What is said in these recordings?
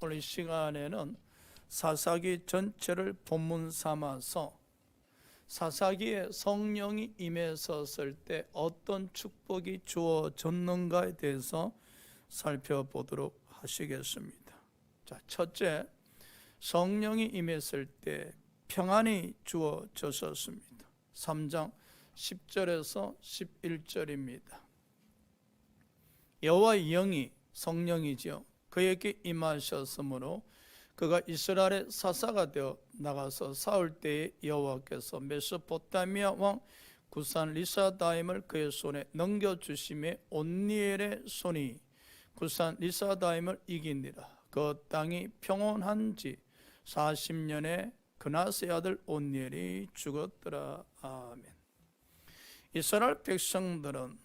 오늘 이 시간에는 사사기 전체를 본문 삼아서 사사기에 성령이 임했었을 때 어떤 축복이 주어졌는가에 대해서 살펴보도록 하시겠습니다. 자, 첫째, 성령이 임했을 때 평안이 주어졌었습니다. 3장 10절에서 11절입니다. 여호와의 영이 성령이죠. 그에게 임하셨으므로 그가 이스라엘의 사사가 되어 나가서 싸울 때에 여호와께서 메소포타미아 왕 구산 리사다임을 그의 손에 넘겨주심에 온니엘의 손이 구산 리사다임을 이기니라. 그 땅이 평온한지 40년에 그나스의 아들 온니엘이 죽었더라. 아멘. 이스라엘 백성들은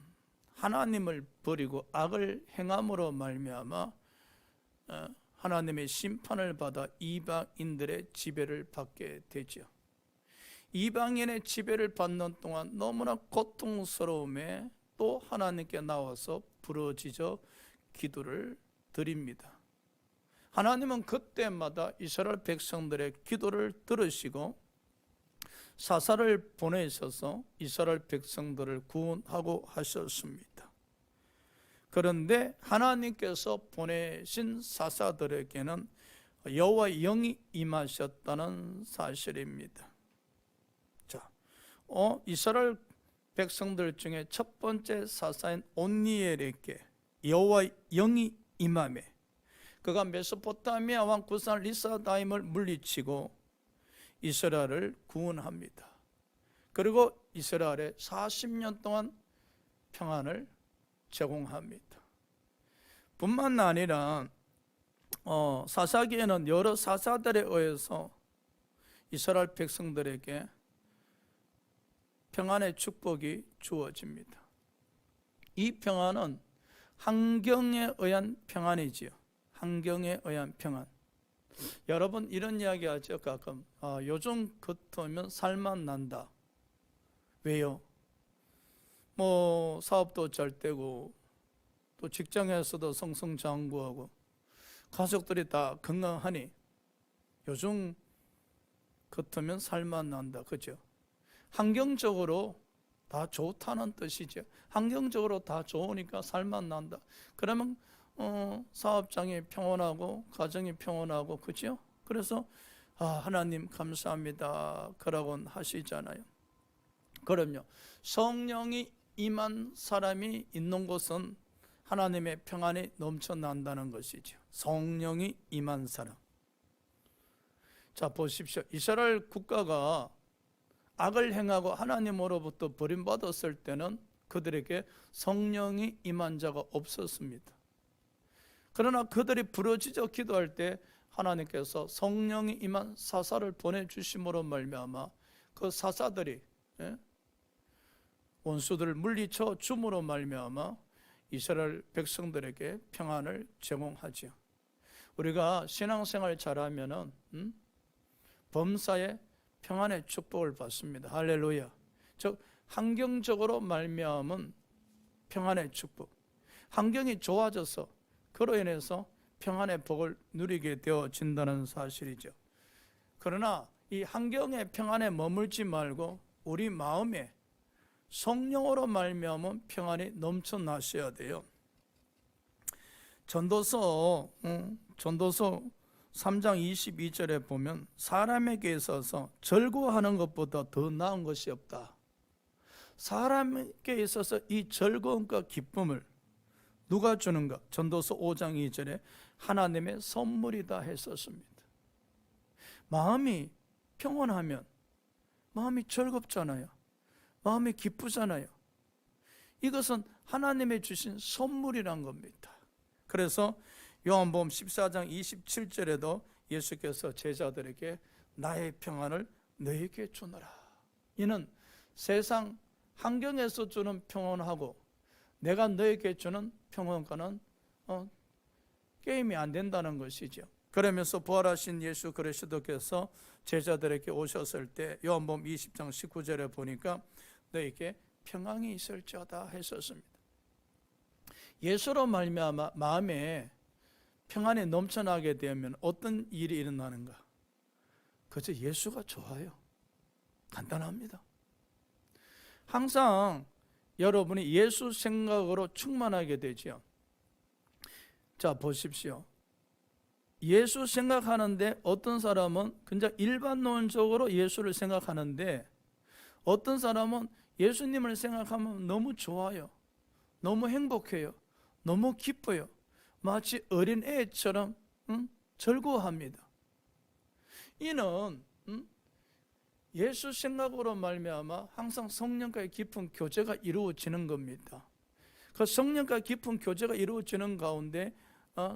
하나님을 버리고 악을 행함으로 말미암아 하나님의 심판을 받아 이방인들의 지배를 받게 되죠. 이방인의 지배를 받는 동안 너무나 고통스러움에 또 하나님께 나와서 부르짖어 기도를 드립니다. 하나님은 그때마다 이스라엘 백성들의 기도를 들으시고 사사를 보내셔서 이스라엘 백성들을 구원하고 하셨습니다. 그런데 하나님께서 보내신 사사들에게는 여호와의 영이 임하셨다는 사실입니다. 자, 이스라엘 백성들 중에 첫 번째 사사인 온니엘에게 여호와의 영이 임하매 그가 메소포타미아 왕 구산 리사다임을 물리치고 이스라엘을 구원합니다. 그리고 이스라엘에 40년 동안 평안을 제공합니다. 뿐만 아니라 사사기에는 여러 사사들에 의해서 이스라엘 백성들에게 평안의 축복이 주어집니다. 이 평안은 환경에 의한 평안이지요. 환경에 의한 평안. 여러분 이런 이야기 하죠. 가끔 요즘 같으면 살만 난다. 왜요? 사업도 잘 되고 또 직장에서도 승승장구하고 가족들이 다 건강하니 요즘 같으면 살만 난다. 그죠? 환경적으로 다 좋다는 뜻이죠. 환경적으로 다 좋으니까 살만 난다. 그러면 사업장이 평온하고 가정이 평온하고 그죠? 그래서 하나님 감사합니다 그러곤 하시잖아요. 그럼요, 성령이 임한 사람이 있는 곳은 하나님의 평안이 넘쳐난다는 것이죠. 성령이 임한 사람. 자, 보십시오. 이스라엘 국가가 악을 행하고 하나님으로부터 버림받았을 때는 그들에게 성령이 임한 자가 없었습니다. 그러나 그들이 부르짖어 기도할 때 하나님께서 성령이 임한 사사를 보내주심으로 말미암아 그 사사들이 원수들을 물리쳐 줌으로 말미암아 이스라엘 백성들에게 평안을 제공하죠. 우리가 신앙생활 잘하면은 범사에 평안의 축복을 받습니다. 할렐루야. 즉 환경적으로 말미암은 평안의 축복. 환경이 좋아져서 그로 인해서 평안의 복을 누리게 되어진다는 사실이죠. 그러나 이 환경의 평안에 머물지 말고 우리 마음에 성령으로 말미암은 평안이 넘쳐나셔야 돼요. 전도서 3장 22절에 보면 사람에게 있어서 즐거워하는 것보다 더 나은 것이 없다. 사람에게 있어서 이 즐거움과 기쁨을 누가 주는가? 전도서 5장 2절에 하나님의 선물이다 했었습니다. 마음이 평온하면 마음이 즐겁잖아요. 마음이 기쁘잖아요. 이것은 하나님의 주신 선물이란 겁니다. 그래서 요한복음 14장 27절에도 예수께서 제자들에게 나의 평안을 너에게 주노라. 이는 세상 환경에서 주는 평온하고 내가 너에게 주는 평온과는 게임이 안 된다는 것이죠. 그러면서 부활하신 예수 그리스도께서 제자들에게 오셨을 때 요한복음 20장 19절에 보니까 너에게 평안이 있을지어다 했었습니다. 예수로 말미암아 마음에 평안이 넘쳐나게 되면 어떤 일이 일어나는가? 그저 예수가 좋아요. 간단합니다. 항상 여러분이 예수 생각으로 충만하게 되죠. 자, 보십시오. 예수 생각하는데 어떤 사람은 그냥 일반론적으로 예수를 생각하는데 어떤 사람은 예수님을 생각하면 너무 좋아요. 너무 행복해요. 너무 기뻐요. 마치 어린애처럼 즐거워합니다. 이는 예수 생각으로 말미암아 항상 성령과의 깊은 교제가 이루어지는 겁니다. 그 성령과 깊은 교제가 이루어지는 가운데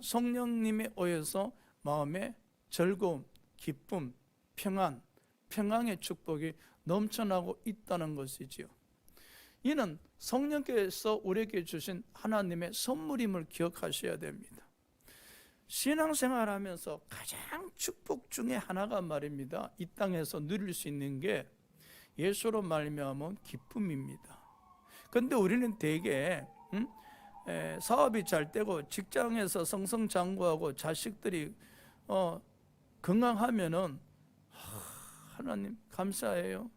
성령님에 의해서 마음에 즐거움, 기쁨, 평안, 평강의 축복이 넘쳐나고 있다는 것이지요. 이는 성령께서 우리에게 주신 하나님의 선물임을 기억하셔야 됩니다. 신앙생활하면서 가장 축복 중에 하나가 말입니다. 이 땅에서 누릴 수 있는 게 예수로 말미암은 기쁨입니다. 그런데 우리는 대개 사업이 잘 되고 직장에서 승승장구하고 자식들이 건강하면은 하나님 감사해요.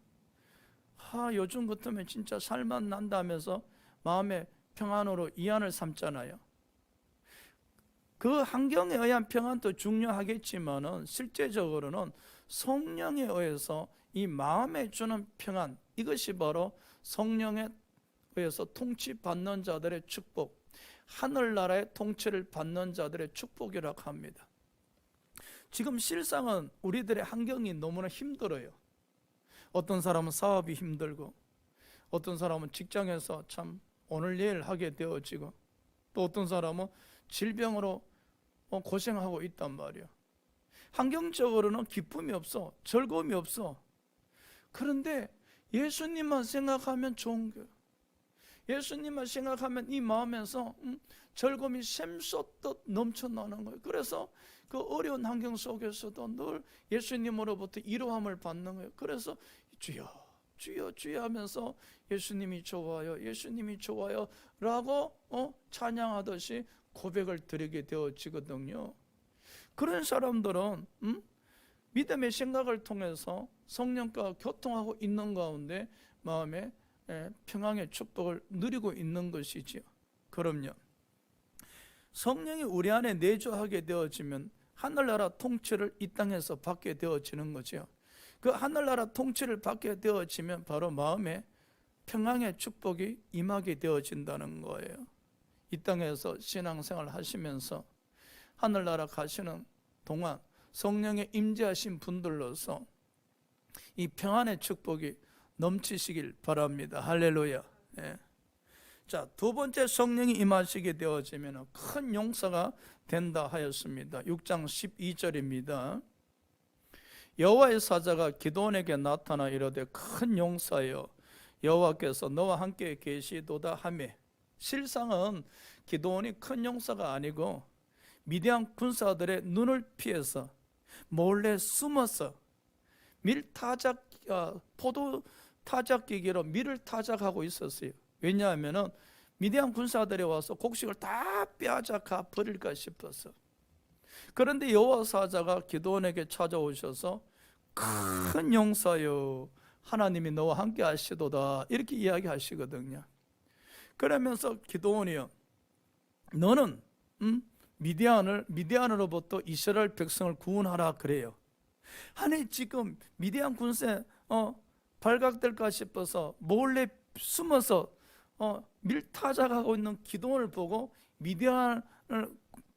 요즘 같으면 진짜 살만 난다면서 마음의 평안으로 이안을 삼잖아요. 그 환경에 의한 평안도 중요하겠지만은 실제적으로는 성령에 의해서 이 마음에 주는 평안, 이것이 바로 성령에 의해서 통치받는 자들의 축복, 하늘나라의 통치를 받는 자들의 축복이라고 합니다. 지금 실상은 우리들의 환경이 너무나 힘들어요. 어떤 사람은 사업이 힘들고, 어떤 사람은 직장에서 참 오늘 내일 하게 되어지고, 또 어떤 사람은 질병으로 고생하고 있단 말이에요. 환경적으로는 기쁨이 없어, 즐거움이 없어. 그런데 예수님만 생각하면 좋은 거예요. 예수님만 생각하면 이 마음에서 즐거움이 샘솟듯 넘쳐나는 거예요. 그래서 그 어려운 환경 속에서도 늘 예수님으로부터 위로함을 받는 거예요. 그래서 주여 주여 주여 하면서 예수님이 좋아요, 예수님이 좋아요 라고 찬양하듯이 고백을 드리게 되어지거든요. 그런 사람들은 믿음의 생각을 통해서 성령과 교통하고 있는 가운데 마음에 평강의 축복을 누리고 있는 것이지요. 그럼요, 성령이 우리 안에 내주하게 되어지면 하늘나라 통치를 이 땅에서 받게 되어지는 거죠. 그 하늘나라 통치를 받게 되어지면 바로 마음에 평강의 축복이 임하게 되어진다는 거예요. 이 땅에서 신앙생활 하시면서 하늘나라 가시는 동안 성령의 임재하신 분들로서 이 평안의 축복이 넘치시길 바랍니다. 할렐루야. 예. 자, 두 번째, 성령이 임하시게 되어지면 큰 용사가 된다 하였습니다. 6장 12절입니다. 여호와의 사자가 기드온에게 나타나 이르되 큰 용사여 여호와께서 너와 함께 계시도다 하며, 실상은 기드온이 큰 용사가 아니고 미디안 군사들의 눈을 피해서 몰래 숨어서 포도 타작기기로 밀을 타작하고 있었어요. 왜냐하면 미디안 군사들이 와서 곡식을 다 빼앗아 버릴까 싶어서. 그런데 여호와 사자가 기드온에게 찾아오셔서 큰 용사여 하나님이 너와 함께 하시도다 이렇게 이야기하시거든요. 그러면서 기드온이요, 너는 미디안으로부터 이스라엘 백성을 구원하라 그래요. 아니 지금 미디안 군세 발각될까 싶어서 몰래 숨어서 밀타작하고 있는 기드온을 보고 미디안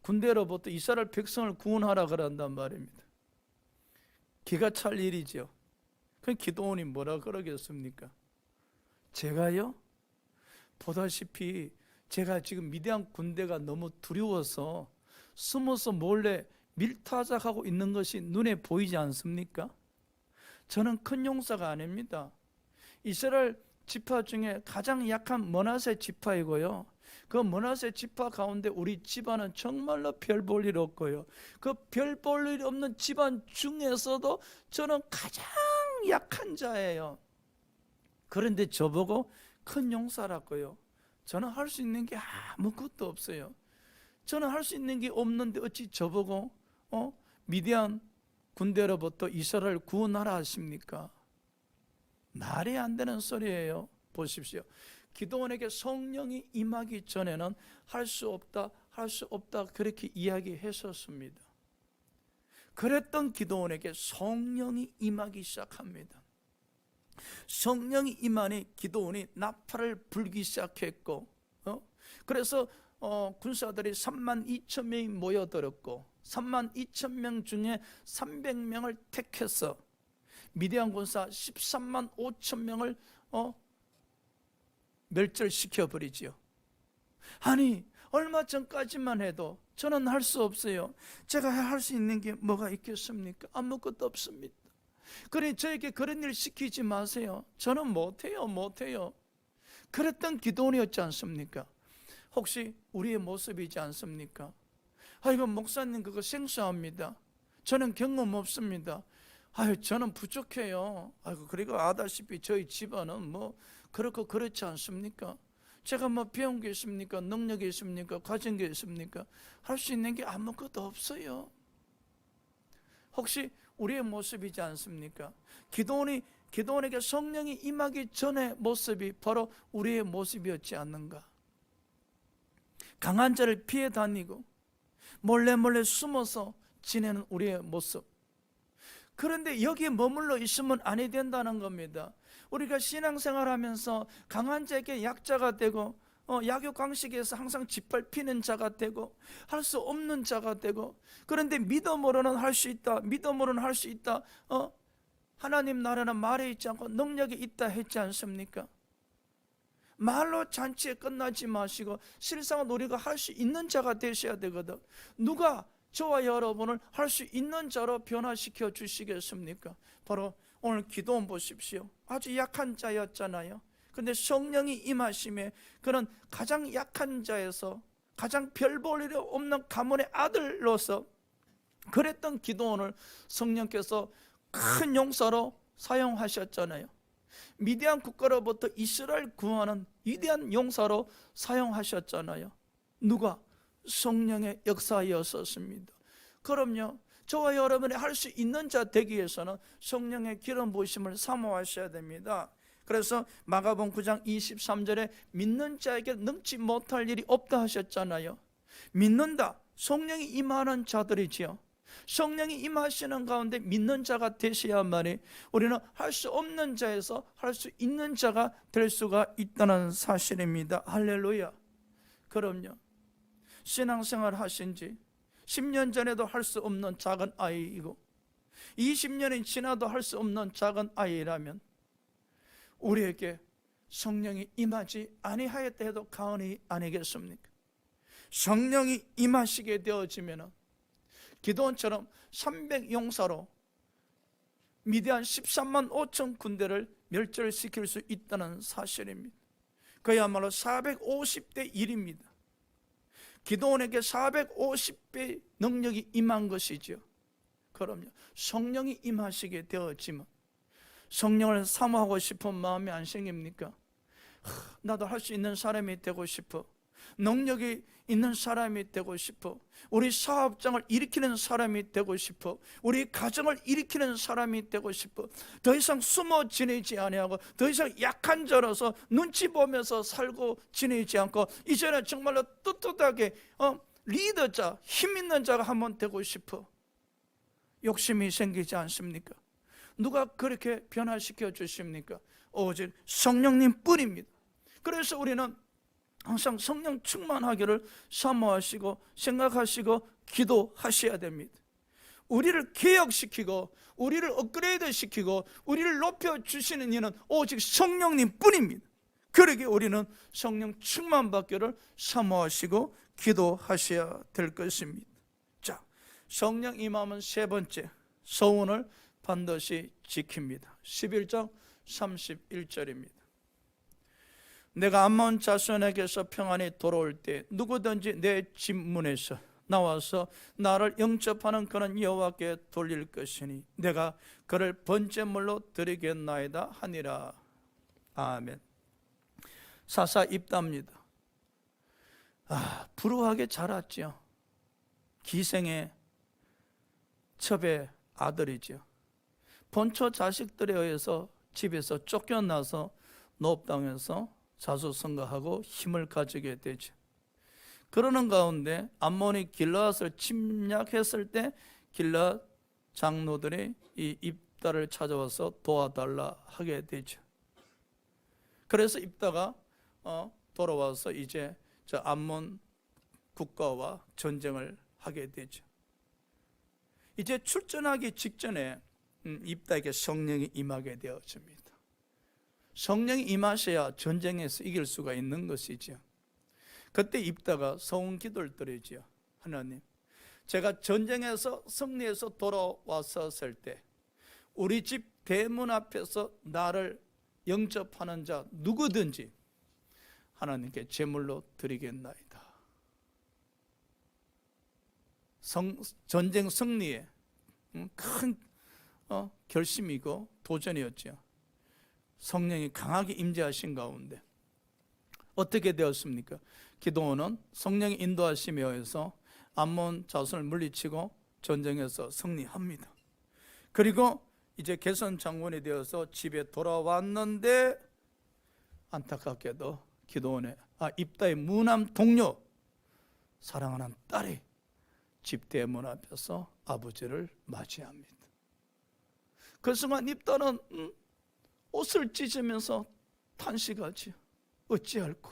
군대로부터 이스라엘 백성을 구원하라 그런단 말입니다. 기가 찰 일이죠. 그 기드온이 뭐라 그러겠습니까? 제가요? 보다시피 제가 지금 미디안 군대가 너무 두려워서 숨어서 몰래 밀타작하고 있는 것이 눈에 보이지 않습니까? 저는 큰 용사가 아닙니다. 이스라엘 지파 중에 가장 약한 므낫세 지파이고요, 그 므낫세 지파 가운데 우리 집안은 정말로 별 볼 일 없고요, 그 별 볼 일 없는 집안 중에서도 저는 가장 약한 자예요. 그런데 저보고 큰 용사라고요? 저는 할 수 있는 게 아무것도 없어요. 저는 할 수 있는 게 없는데 어찌 저보고 미디안 군대로부터 이스라엘을 구원하라 하십니까? 말이 안 되는 소리예요. 보십시오. 기드온에게 성령이 임하기 전에는 할 수 없다, 할 수 없다 그렇게 이야기했었습니다. 그랬던 기드온에게 성령이 임하기 시작합니다. 성령이 임하니 기드온이 나팔을 불기 시작했고, 그래서 군사들이 32,000명이 모여들었고 32,000명 중에 300명을 택해서 미디안 군사 135,000명을 멸절시켜버리지요. 아니 얼마 전까지만 해도 저는 할 수 없어요. 제가 할 수 있는 게 뭐가 있겠습니까? 아무것도 없습니다. 그러니 저에게 그런 일 시키지 마세요. 저는 못해요. 그랬던 기도원이었지 않습니까? 혹시 우리의 모습이지 않습니까? 아이고 목사님 그거 생소합니다. 저는 경험 없습니다. 아유 저는 부족해요. 아이고 그리고 아다시피 저희 집안은 뭐 그렇고 그렇지 않습니까? 제가 뭐 배운 게 있습니까? 능력이 있습니까? 가진 게 있습니까? 할 수 있는 게 아무것도 없어요. 혹시 우리의 모습이지 않습니까? 기드온에게 성령이 임하기 전의 모습이 바로 우리의 모습이었지 않는가? 강한 자를 피해 다니고 몰래 숨어서 지내는 우리의 모습. 그런데 여기에 머물러 있으면 아니 된다는 겁니다. 우리가 신앙생활하면서 강한 자에게 약자가 되고 약육강식에서 항상 짓밟히는 자가 되고 할 수 없는 자가 되고, 그런데 믿음으로는 할 수 있다, 믿음으로는 할 수 있다, 하나님 나라는 말에 있지 않고 능력이 있다 했지 않습니까? 말로 잔치에 끝나지 마시고 실상은 우리가 할 수 있는 자가 되셔야 되거든. 누가 저와 여러분을 할 수 있는 자로 변화시켜 주시겠습니까? 바로 오늘 기도원 보십시오. 아주 약한 자였잖아요. 그런데 성령이 임하심에 그런 가장 약한 자에서 가장 별 볼 일이 없는 가문의 아들로서 그랬던 기도원을 성령께서 큰 용사로 사용하셨잖아요. 미디안 국가로부터 이스라엘 구하는 위대한 용사로 사용하셨잖아요. 누가? 성령의 역사였었습니다. 그럼요, 저와 여러분이 할 수 있는 자 되기 위해서는 성령의 기름 부으심을 사모하셔야 됩니다. 그래서 마가복음 9장 23절에 믿는 자에게 능치 못할 일이 없다 하셨잖아요. 믿는다, 성령이 임하는 자들이지요. 성령이 임하시는 가운데 믿는 자가 되셔야만이 우리는 할 수 없는 자에서 할 수 있는 자가 될 수가 있다는 사실입니다. 할렐루야. 그럼요, 신앙생활 하신 지 10년 전에도 할 수 없는 작은 아이이고 20년이 지나도 할 수 없는 작은 아이라면 우리에게 성령이 임하지 아니하였다 해도 가언이 아니겠습니까? 성령이 임하시게 되어지면 기드온처럼 300용사로 미디안 13만 5천 군대를 멸절시킬 수 있다는 사실입니다. 그야말로 450대 1입니다. 기드온에게 450배 능력이 임한 것이죠. 그럼요, 성령이 임하시게 되어지면 성령을 사모하고 싶은 마음이 안 생깁니까? 나도 할 수 있는 사람이 되고 싶어, 능력이 있는 사람이 되고 싶어, 우리 사업장을 일으키는 사람이 되고 싶어, 우리 가정을 일으키는 사람이 되고 싶어. 더 이상 숨어 지내지 아니하고 더 이상 약한 자로서 눈치 보면서 살고 지내지 않고 이제는 정말로 떳떳하게 리더자, 힘 있는 자가 한번 되고 싶어. 욕심이 생기지 않습니까? 누가 그렇게 변화시켜 주십니까? 오직 성령님 뿐입니다. 그래서 우리는 항상 성령 충만하기를 사모하시고 생각하시고 기도하셔야 됩니다. 우리를 개혁시키고 우리를 업그레이드 시키고 우리를 높여주시는 이는 오직 성령님 뿐입니다. 그러기에 우리는 성령 충만받기를 사모하시고 기도하셔야 될 것입니다. 자, 성령 임함은 세 번째, 서원을 반드시 지킵니다. 11장 31절입니다. 내가 암몬 자손에게서 평안히 돌아올 때 누구든지 내 집 문에서 나와서 나를 영접하는 그는 여호와께 돌릴 것이니 내가 그를 번제물로 드리겠나이다 하니라. 아멘. 사사입답니다. 불우하게 자랐죠. 기생의 첩의 아들이죠. 본처 자식들에 의해서 집에서 쫓겨나서 노업당해서 자수성가하고 힘을 가지게 되죠. 그러는 가운데 암몬이 길르앗을 침략했을 때 길르앗 장로들이 이 입다를 찾아와서 도와달라 하게 되죠. 그래서 입다가 돌아와서 이제 저 암몬 국가와 전쟁을 하게 되죠. 이제 출전하기 직전에 입다에게 성령이 임하게 되어집니다. 성령이 임하셔야 전쟁에서 이길 수가 있는 것이죠. 그때 입다가 소원 기도를 드리죠. 하나님, 제가 전쟁에서 승리해서 돌아왔었을 때 우리 집 대문 앞에서 나를 영접하는 자 누구든지 하나님께 제물로 드리겠나이다. 전쟁 승리에 큰 결심이고 도전이었죠. 성령이 강하게 임재하신 가운데 어떻게 되었습니까? 기도원은 성령의 인도하심에 의해서 암몬 자손을 물리치고 전쟁에서 승리합니다. 그리고 이제 개선 장군이 되어서 집에 돌아왔는데 안타깝게도 기도원의 입다의 무남 동료 사랑하는 딸이 집 대문 앞에서 아버지를 맞이합니다. 그 순간 입다는 옷을 찢으면서 탄식하지. 어찌할꼬,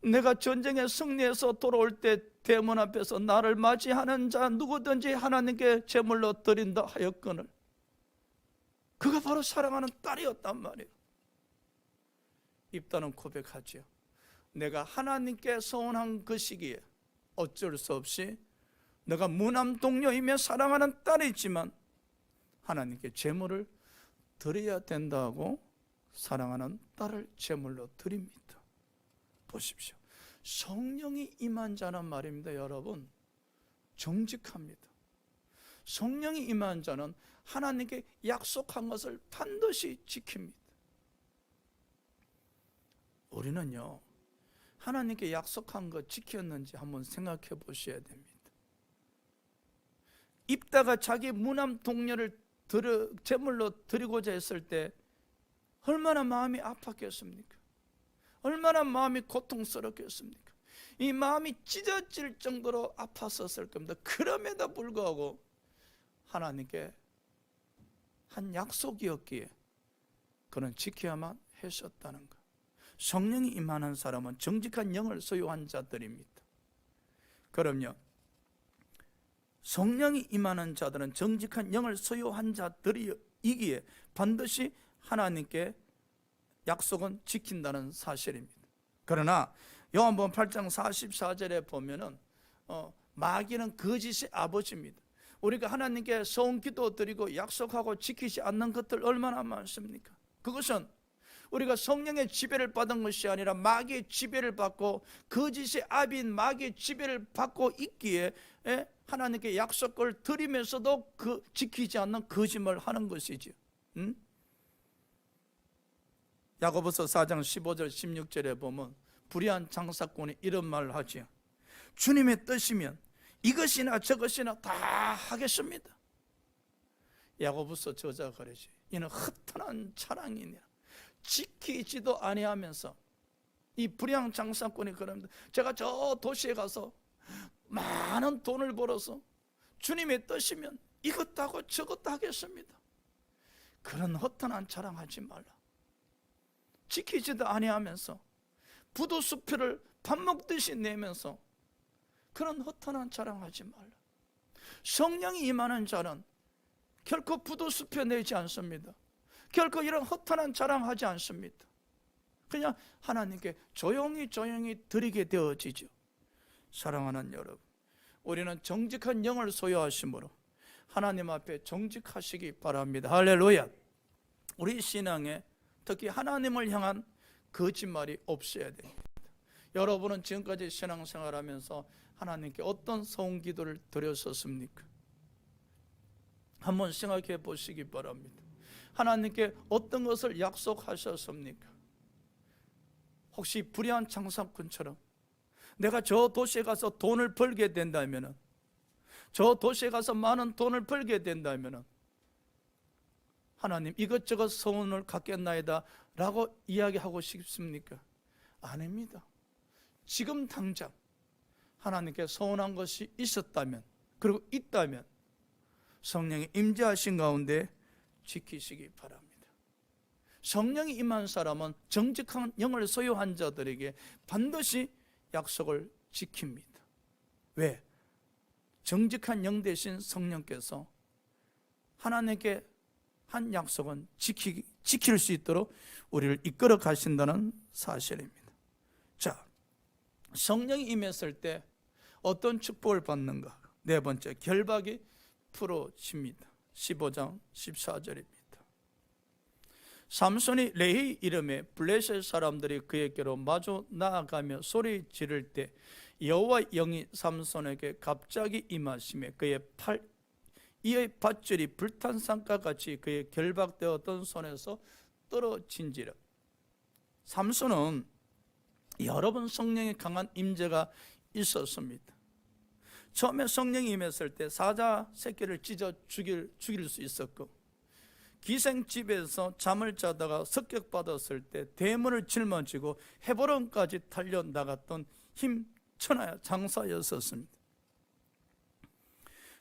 내가 전쟁에 승리해서 돌아올 때 대문 앞에서 나를 맞이하는 자 누구든지 하나님께 제물로 드린다 하였거늘. 그가 바로 사랑하는 딸이었단 말이에요. 입다는 고백하지요. 내가 하나님께 서원한 그 시기에 어쩔 수 없이 내가 무남 동료이며 사랑하는 딸이지만 하나님께 제물을 드려야 된다고 사랑하는 딸을 제물로 드립니다. 보십시오. 성령이 임한 자는 말입니다. 여러분, 정직합니다. 성령이 임한 자는 하나님께 약속한 것을 반드시 지킵니다. 우리는요, 하나님께 약속한 것 지켰는지 한번 생각해 보셔야 됩니다. 입다가 자기 무남 동료를 제물로 드리고자 했을 때 얼마나 마음이 아팠겠습니까? 얼마나 마음이 고통스럽겠습니까? 이 마음이 찢어질 정도로 아팠었을 겁니다. 그럼에도 불구하고 하나님께 한 약속이었기에 그는 지켜야만 했었다는 것. 성령이 임하는 사람은 정직한 영을 소유한 자들입니다. 그럼요, 성령이 임하는 자들은 정직한 영을 소유한 자들이기에 반드시 하나님께 약속은 지킨다는 사실입니다. 그러나 요한복음 8장 44절에 보면은 마귀는 거짓의 아버지입니다. 우리가 하나님께 소원 기도 드리고 약속하고 지키지 않는 것들 얼마나 많습니까? 그것은 우리가 성령의 지배를 받은 것이 아니라 마귀의 지배를 받고 거짓의 아비인 마귀의 지배를 받고 있기에 하나님께 약속을 드리면서도 지키지 않는 거짓말을 하는 것이죠. 야고보서 4장 15절 16절에 보면 불의한 장사꾼이 이런 말을 하지요. 주님의 뜻이면 이것이나 저것이나 다 하겠습니다. 야고보서 저자가 그러지. 이는 허탄한 자랑이니라. 지키지도 아니하면서 이 불의한 장사꾼이 그럽니다. 제가 저 도시에 가서 많은 돈을 벌어서 주님의 뜻이면 이것도 하고 저것도 하겠습니다. 그런 허탄한 자랑하지 말라. 지키지도 아니하면서 부도수표를 밥 먹듯이 내면서 그런 허탄한 자랑하지 말라. 성령이 임하는 자는 결코 부도수표 내지 않습니다. 결코 이런 허탄한 자랑하지 않습니다. 그냥 하나님께 조용히 드리게 되어지죠. 사랑하는 여러분, 우리는 정직한 영을 소유하심으로 하나님 앞에 정직하시기 바랍니다. 할렐루야. 우리 신앙에 특히 하나님을 향한 거짓말이 없어야 됩니다. 여러분은 지금까지 신앙생활하면서 하나님께 어떤 소원 기도를 드렸었습니까? 한번 생각해 보시기 바랍니다. 하나님께 어떤 것을 약속하셨습니까? 혹시 불의한 장사꾼처럼 내가 저 도시에 가서 돈을 벌게 된다면, 저 도시에 가서 많은 돈을 벌게 된다면 하나님 이것저것 소원을 갖겠나이다 라고 이야기하고 싶습니까? 아닙니다. 지금 당장 하나님께 소원한 것이 있었다면, 그리고 있다면 성령이 임재하신 가운데 지키시기 바랍니다. 성령이 임한 사람은 정직한 영을 소유한 자들에게 반드시 약속을 지킵니다. 왜? 정직한 영 대신 성령께서 하나님께 한 약속은 지킬 수 있도록 우리를 이끌어 가신다는 사실입니다. 자, 성령이 임했을 때 어떤 축복을 받는가? 네 번째, 결박이 풀어집니다. 15장 14절입니다. 삼손이 레히 이름에 블레셋 사람들이 그에게로 마주 나아가며 소리 지를 때 여호와 영이 삼손에게 갑자기 임하시며 이의 밧줄이 불탄 쌍과 같이 그의 결박되었던 손에서 떨어진지라. 삼손은 여러 번 성령의 강한 임재가 있었습니다. 처음에 성령이 임했을 때 사자 새끼를 찢어 죽일 수 있었고, 기생집에서 잠을 자다가 습격받았을 때 대문을 짊어지고 헤브론까지 달려나갔던 힘천하 장사였었습니다.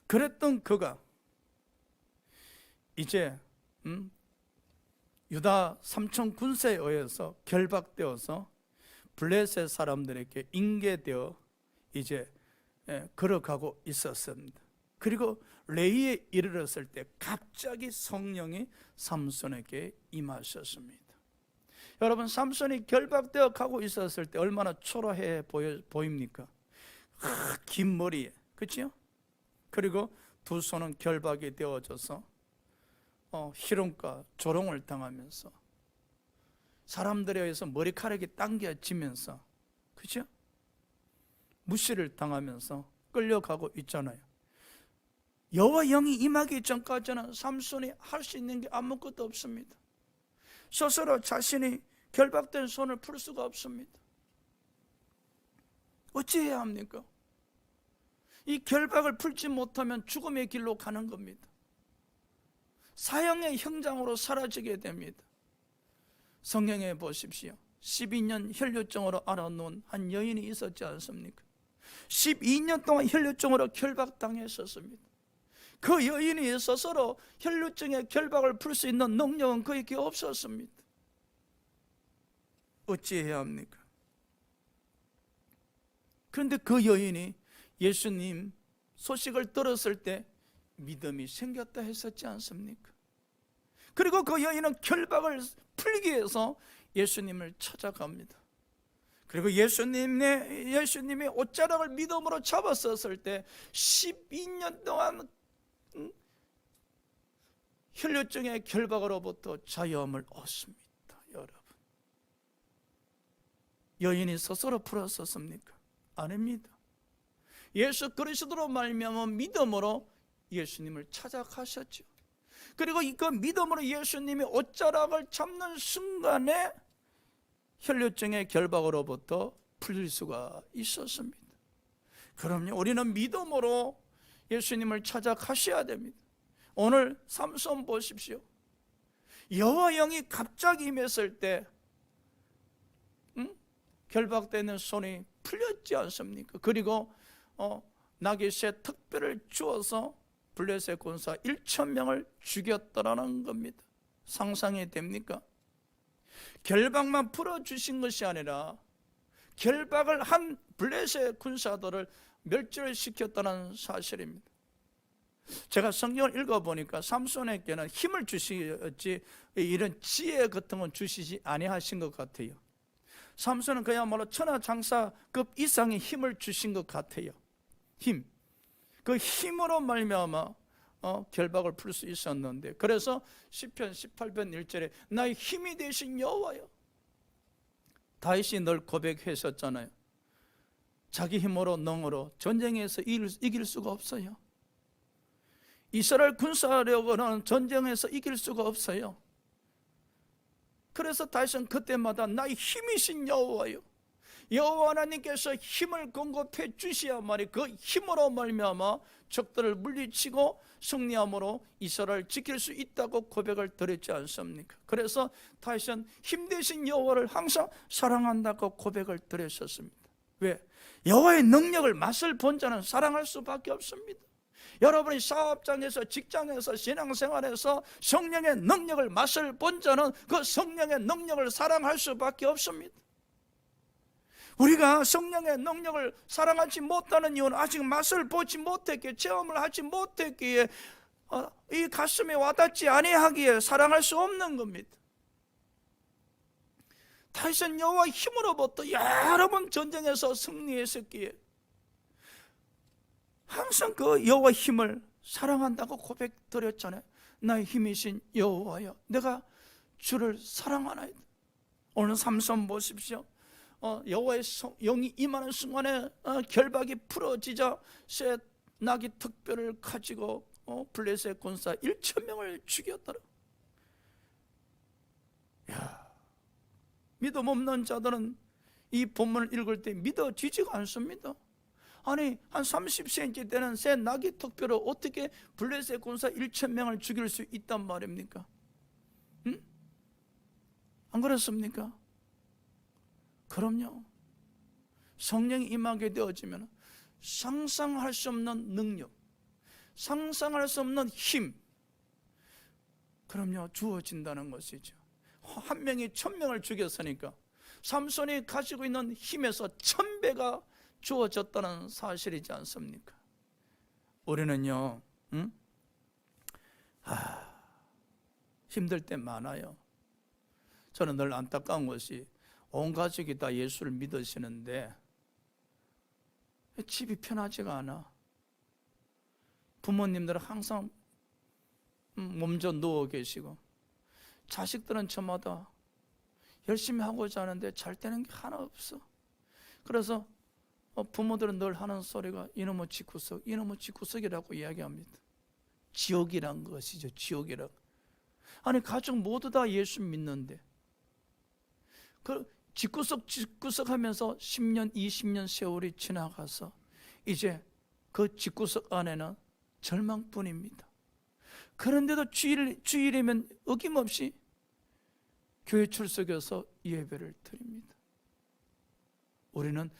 그랬던 그가 이제 유다 삼천 군세에 의해서 결박되어서 블레셋 사람들에게 인계되어 이제 걸어가고 있었습니다. 그리고 레이에 이르렀을 때 갑자기 성령이 삼손에게 임하셨습니다. 여러분, 삼손이 결박되어 가고 있었을 때 얼마나 초라해 보입니까? 긴 머리에, 그렇죠? 그리고 두 손은 결박이 되어져서 희롱과 조롱을 당하면서 사람들에 의해서 머리카락이 당겨지면서, 그렇죠? 무시를 당하면서 끌려가고 있잖아요. 여호와 영이 임하기 전까지는 삼손이 할 수 있는 게 아무것도 없습니다. 스스로 자신이 결박된 손을 풀 수가 없습니다. 어찌해야 합니까? 이 결박을 풀지 못하면 죽음의 길로 가는 겁니다. 사형의 형장으로 사라지게 됩니다. 성경에 보십시오. 12년 혈류증으로 앓아놓은 한 여인이 있었지 않습니까? 12년 동안 혈류증으로 결박당했었습니다. 그 여인이 스스로 혈류증의 결박을 풀 수 있는 능력은 그에게 없었습니다. 어찌해야 합니까? 그런데 그 여인이 예수님 소식을 들었을 때 믿음이 생겼다 했었지 않습니까? 그리고 그 여인은 결박을 풀기 위해서 예수님을 찾아갑니다. 그리고 예수님이 옷자락을 믿음으로 잡았었을 때 12년 동안 혈류증의 결박으로부터 자유함을 얻습니다. 여러분, 여인이 스스로 풀었었습니까? 아닙니다. 예수 그리스도로 말미암아 믿음으로 예수님을 찾아가셨죠. 그리고 그 믿음으로 예수님이 옷자락을 잡는 순간에 혈류증의 결박으로부터 풀릴 수가 있었습니다. 그럼요, 우리는 믿음으로 예수님을 찾아가셔야 됩니다. 오늘 삼손 보십시오. 여호와 영이 갑자기 임했을 때 결박되는 손이 풀렸지 않습니까? 그리고 나귀새 특별을 주어서 블레셋 군사 1,000명을 죽였더라는 겁니다. 상상이 됩니까? 결박만 풀어주신 것이 아니라 결박을 한 블레셋 군사들을 멸절을 시켰다는 사실입니다. 제가 성경을 읽어보니까 삼손에게는 힘을 주시지 이런 지혜 같은 건 주시지 아니하신 것 같아요. 삼손은 그야말로 천하장사급 이상의 힘을 주신 것 같아요. 힘, 그 힘으로 말미암아 결박을 풀 수 있었는데, 그래서 시편 18편 1절에 나의 힘이 되신 여호와여, 다윗이 늘 고백했었잖아요. 자기 힘으로 능으로 전쟁에서 이길 수가 없어요. 이스라엘 군사력으로는 전쟁에서 이길 수가 없어요. 그래서 다윗은 그때마다 나의 힘이신 여호와여, 여호와 하나님께서 힘을 공급해 주셔야만이 그 힘으로 말미암아 적들을 물리치고 승리함으로 이스라엘을 지킬 수 있다고 고백을 드렸지 않습니까? 그래서 다윗은 힘 대신 여호와를 항상 사랑한다고 고백을 드렸었습니다. 왜? 여호와의 능력을 맛을 본 자는 사랑할 수밖에 없습니다. 여러분이 사업장에서, 직장에서, 신앙생활에서 성령의 능력을 맛을 본 자는 그 성령의 능력을 사랑할 수밖에 없습니다. 우리가 성령의 능력을 사랑하지 못하는 이유는 아직 맛을 보지 못했기에, 체험을 하지 못했기에, 이 가슴에 와닿지 아니하기에 사랑할 수 없는 겁니다. 다윗은 여호와 힘으로부터 여러 번 전쟁에서 승리했었기에 항상 그 여호와 힘을 사랑한다고 고백드렸잖아요. 나의 힘이신 여호와여, 내가 주를 사랑하나이다. 오늘 삼손 보십시오. 여호와의 영이 임하는 순간에 결박이 풀어지자 새 나귀 특별을 가지고 블레셋 군사 1,000명을 죽였더라. 야, 믿음 없는 자들은 이 본문을 읽을 때 믿어지지가 않습니다. 아니, 한 30cm 되는 새 나귀 특별로 어떻게 블레셋 군사 1,000명을 죽일 수 있단 말입니까? 응? 안 그렇습니까? 그럼요. 성령이 임하게 되어지면 상상할 수 없는 능력, 상상할 수 없는 힘, 그럼요, 주어진다는 것이죠. 한 명이 1,000명을 죽였으니까 삼손이 가지고 있는 힘에서 1,000배가 주어졌다는 사실이지 않습니까? 우리는요, 힘들 때 많아요. 저는 늘 안타까운 것이 온 가족이 다 예수를 믿으시는데 집이 편하지가 않아. 부모님들은 항상 몸져 누워 계시고, 자식들은 저마다 열심히 하고자 하는데 잘 되는 게 하나 없어. 그래서 부모들은 늘 하는 소리가 이놈의 집구석, 이놈의 집구석이라고 이야기합니다. 지옥이란 것이죠. 지옥이라고. 아니, 가족 모두 다 예수 믿는데 그 집구석 하면서 10년, 20년 세월이 지나가서 이제 그 집구석 안에는 절망뿐입니다. 그런데도 주일이면 어김없이 교회 출석해서 예배를 드립니다. 우리는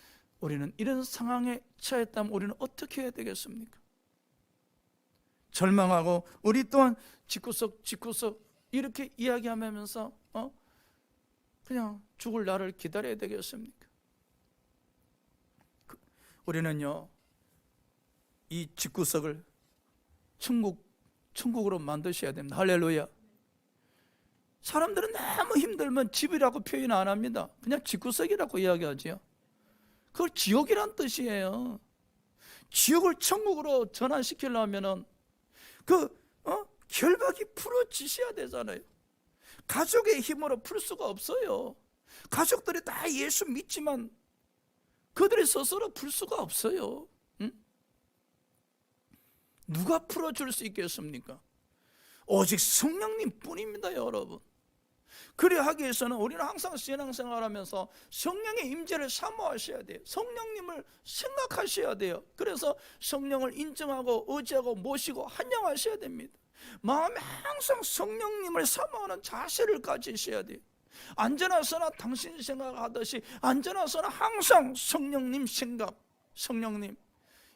이런 상황에 처했다면 우리는 어떻게 해야 되겠습니까? 절망하고 우리 또한 집구석 이렇게 이야기하면서 그냥 죽을 날을 기다려야 되겠습니까? 우리는요, 이 집구석을 천국으로 만드셔야 됩니다. 할렐루야. 사람들은 너무 힘들면 집이라고 표현 안 합니다. 그냥 집구석이라고 이야기하지요. 그걸 지옥이란 뜻이에요. 지옥을 천국으로 전환시키려면은 결박이 풀어지셔야 되잖아요. 가족의 힘으로 풀 수가 없어요. 가족들이 다 예수 믿지만 그들이 스스로 풀 수가 없어요. 응? 누가 풀어줄 수 있겠습니까? 오직 성령님 뿐입니다, 여러분. 그래 하기 위해서는 우리는 항상 신앙생활하면서 성령의 임재를 사모하셔야 돼요. 성령님을 생각하셔야 돼요. 그래서 성령을 인정하고 의지하고 모시고 환영하셔야 됩니다. 마음에 항상 성령님을 사모하는 자세를 가지셔야 돼요. 앉아나서나 당신 생각하듯이 앉아나서나 항상 성령님 생각, 성령님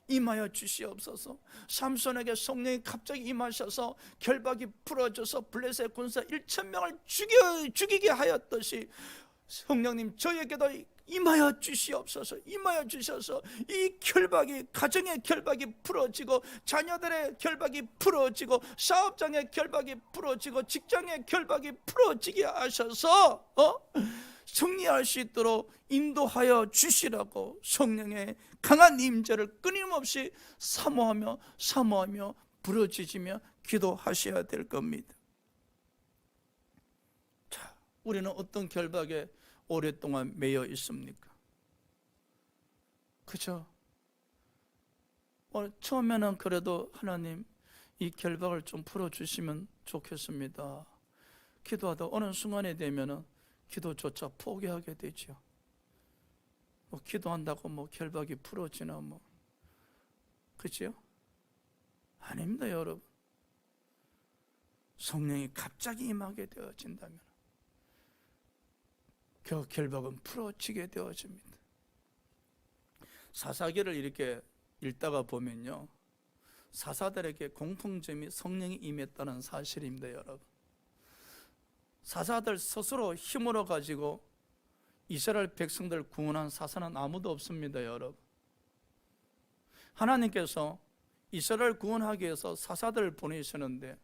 임하여 주시옵소서. 삼손에게 성령이 갑자기 임하셔서 결박이 풀어져서 블레셋 군사 1,000명을 죽이게 하였듯이 성령님 저에게도 임하여 주시옵소서. 임하여 주셔서 이 결박이, 가정의 결박이 풀어지고, 자녀들의 결박이 풀어지고, 사업장의 결박이 풀어지고, 직장의 결박이 풀어지게 하셔서 승리할 수 있도록 인도하여 주시라고 성령의 강한 임재를 끊임없이 사모하며 부르짖으며 기도하셔야 될 겁니다. 자, 우리는 어떤 결박에 오랫동안 매여 있습니까? 그죠? 처음에는 그래도 하나님 이 결박을 좀 풀어주시면 좋겠습니다 기도하다 어느 순간에 되면은 기도조차 포기하게 되죠. 뭐 기도한다고 뭐 결박이 풀어지나 뭐, 그렇죠? 아닙니다, 여러분. 성령이 갑자기 임하게 되어진다면 그 결박은 풀어지게 되어집니다. 사사기를 이렇게 읽다가 보면요, 사사들에게 공통점이 성령이 임했다는 사실입니다, 여러분. 사사들 스스로 힘으로 가지고 이스라엘 백성들 구원한 사사는 아무도 없습니다, 여러분. 하나님께서 이스라엘 구원하기 위해서 사사들을 보내시는데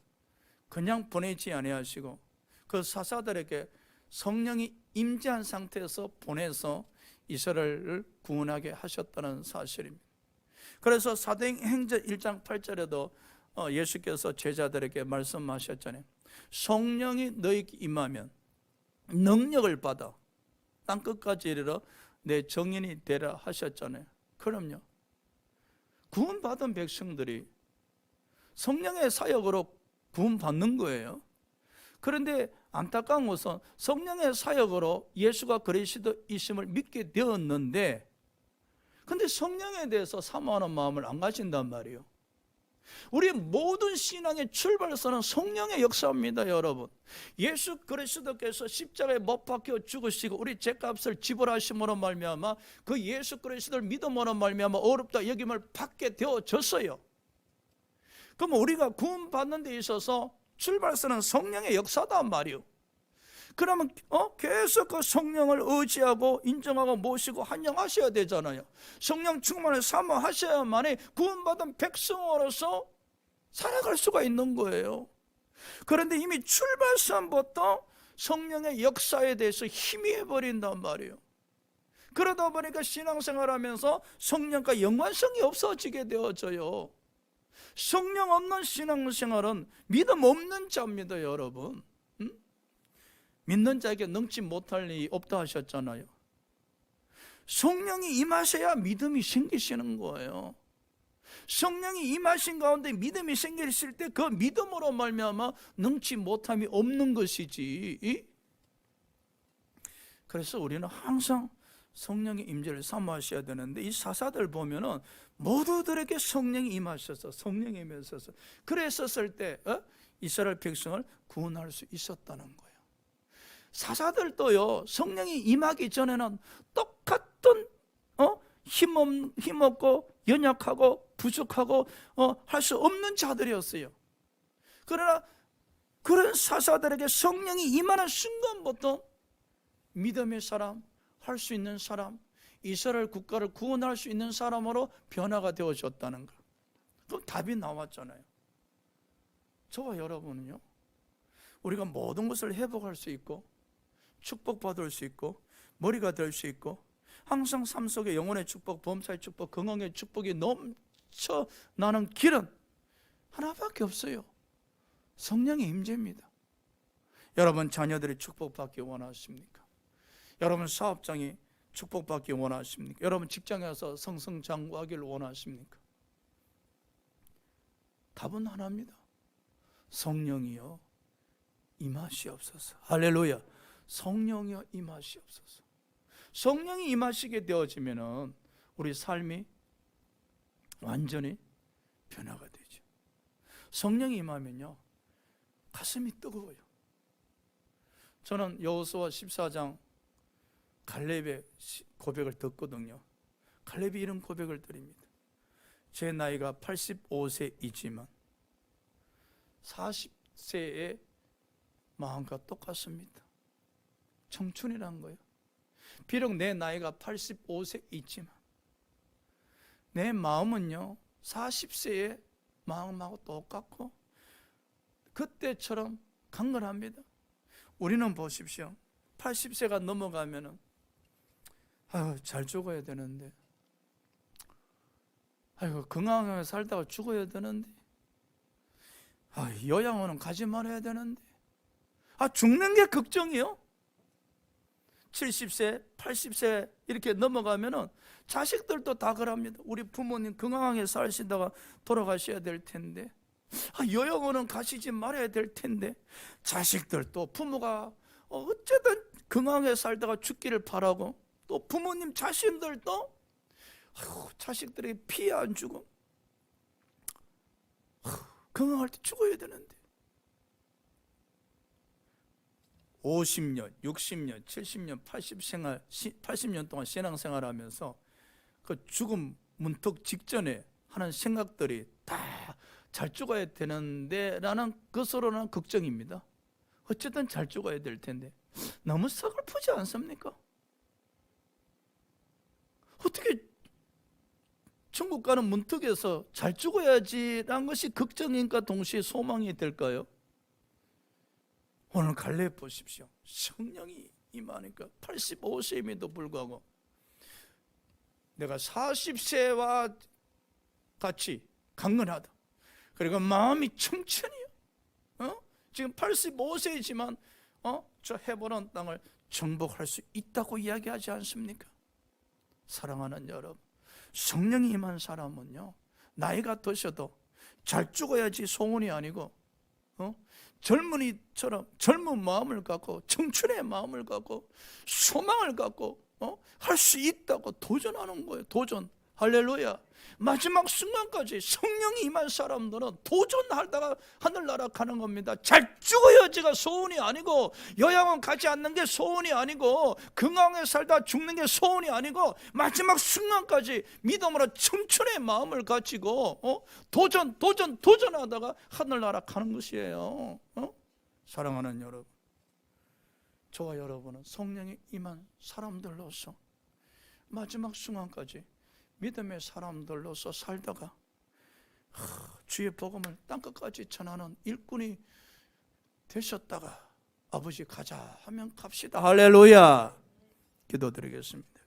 그냥 보내지 아니하시고 그 사사들에게 성령이 임재한 상태에서 보내서 이스라엘을 구원하게 하셨다는 사실입니다. 그래서 사도행전 1장 8절에도 예수께서 제자들에게 말씀하셨잖아요. 성령이 너희에게 임하면 능력을 받아 땅끝까지 이르러 내 정인이 되라 하셨잖아요. 그럼요, 구원받은 백성들이 성령의 사역으로 구원받는 거예요. 그런데 안타까운 것은 성령의 사역으로 예수가 그리스도이심을 믿게 되었는데, 근데 성령에 대해서 사모하는 마음을 안 가진단 말이에요. 우리 모든 신앙의 출발선은 성령의 역사입니다, 여러분. 예수 그리스도께서 십자가에 못 박혀 죽으시고 우리 죄값을 지불하심으로 말미암아 그 예수 그리스도를 믿음으로 말미암아 어렵다 여김을 받게 되어졌어요. 그럼 우리가 구원받는 데 있어서 출발선은 성령의 역사단 말이에요. 그러면 계속 그 성령을 의지하고 인정하고 모시고 환영하셔야 되잖아요. 성령 충만을 사모하셔야만이 구원받은 백성으로서 살아갈 수가 있는 거예요. 그런데 이미 출발선부터 성령의 역사에 대해서 희미해버린단 말이에요. 그러다 보니까 신앙생활하면서 성령과 연관성이 없어지게 되어져요. 성령 없는 신앙생활은 믿음 없는 자입니다, 여러분. 믿는 자에게 능치 못할 일이 없다 하셨잖아요. 성령이 임하셔야 믿음이 생기시는 거예요. 성령이 임하신 가운데 믿음이 생기실 때 그 믿음으로 말미암아 능치 못함이 없는 것이지. 그래서 우리는 항상 성령의 임재를 사모하셔야 되는데, 이 사사들 보면은 모두들에게 성령이 임하셔서 성령이 임하셔서 그랬었을 때 이스라엘 백성을 구원할 수 있었다는 거예요. 사사들도요, 성령이 임하기 전에는 똑같은 힘없고 연약하고 부족하고 할 수 없는 자들이었어요. 그러나 그런 사사들에게 성령이 임하는 순간부터 믿음의 사람, 할 수 있는 사람, 이스라엘 국가를 구원할 수 있는 사람으로 변화가 되어졌다는 거. 그럼 답이 나왔잖아요. 저와 여러분은요, 우리가 모든 것을 회복할 수 있고 축복받을 수 있고 머리가 될 수 있고 항상 삶 속에 영혼의 축복, 범사의 축복, 건강의 축복이 넘쳐나는 길은 하나밖에 없어요. 성령의 임재입니다. 여러분 자녀들이 축복받기 원하십니까? 여러분 사업장이 축복받기 원하십니까? 여러분 직장에서 성승장구하기를 원하십니까? 답은 하나입니다. 성령이여 임하시옵소서. 할렐루야. 성령이여 임하시옵소서. 성령이 임하시게 되어지면은 우리 삶이 완전히 변화가 되죠. 성령이 임하면요, 가슴이 뜨거워요. 저는 여호수아 14장 갈렙의 고백을 듣거든요. 갈렙이 이런 고백을 드립니다. 제 나이가 85세이지만 40세의 마음과 똑같습니다. 청춘이란 거예요. 비록 내 나이가 85세이지만 내 마음은요 40세의 마음하고 똑같고 그때처럼 강건합니다. 우리는 보십시오. 80세가 넘어가면은 잘 죽어야 되는데, 건강하게 살다가 죽어야 되는데, 요양원은 가지 말아야 되는데, 죽는 게 걱정이요. 70세, 80세 이렇게 넘어가면은 자식들도 다 그럽니다. 우리 부모님 건강하게 사시다가 돌아가셔야 될 텐데, 요양원은 가시지 말아야 될 텐데, 자식들도 부모가 어쨌든 건강하게 살다가 죽기를 바라고 또 부모님 자신들도 자식들에게 피해 안 주고 건강할 때 죽어야 되는데 50년, 60년, 70년, 80년 동안 신앙생활하면서 그 죽음 문턱 직전에 하는 생각들이 다 잘 죽어야 되는데 라는 것으로는 걱정입니다. 어쨌든 잘 죽어야 될 텐데 너무 서글프지 않습니까? 어떻게 천국 가는 문턱에서 잘 죽어야지라는 것이 걱정인가 동시에 소망이 될까요? 오늘 갈렙 보십시오. 성령이 임하니까 85세임에도 불구하고 내가 40세와 같이 강건하다. 그리고 마음이 청천이요. 지금 85세이지만 저 헤브론 땅을 정복할 수 있다고 이야기하지 않습니까? 사랑하는 여러분, 성령이 임한 사람은요, 나이가 드셔도 잘 죽어야지 소원이 아니고 젊은이처럼 젊은 마음을 갖고 청춘의 마음을 갖고 소망을 갖고 할 수 있다고 도전하는 거예요. 도전. 할렐루야. 마지막 순간까지 성령이 임한 사람들은 도전하다가 하늘나라 가는 겁니다. 잘 죽어야지가 소원이 아니고, 요양원 가지 않는 게 소원이 아니고, 건강하게 살다 죽는 게 소원이 아니고, 마지막 순간까지 믿음으로 청춘의 마음을 가지고 도전하다가 하늘나라 가는 것이에요. 사랑하는 여러분, 저와 여러분은 성령이 임한 사람들로서 마지막 순간까지 믿음의 사람들로서 살다가 주의 복음을 땅끝까지 전하는 일꾼이 되셨다가 아버지 가자 하면 갑시다. 할렐루야. 기도드리겠습니다.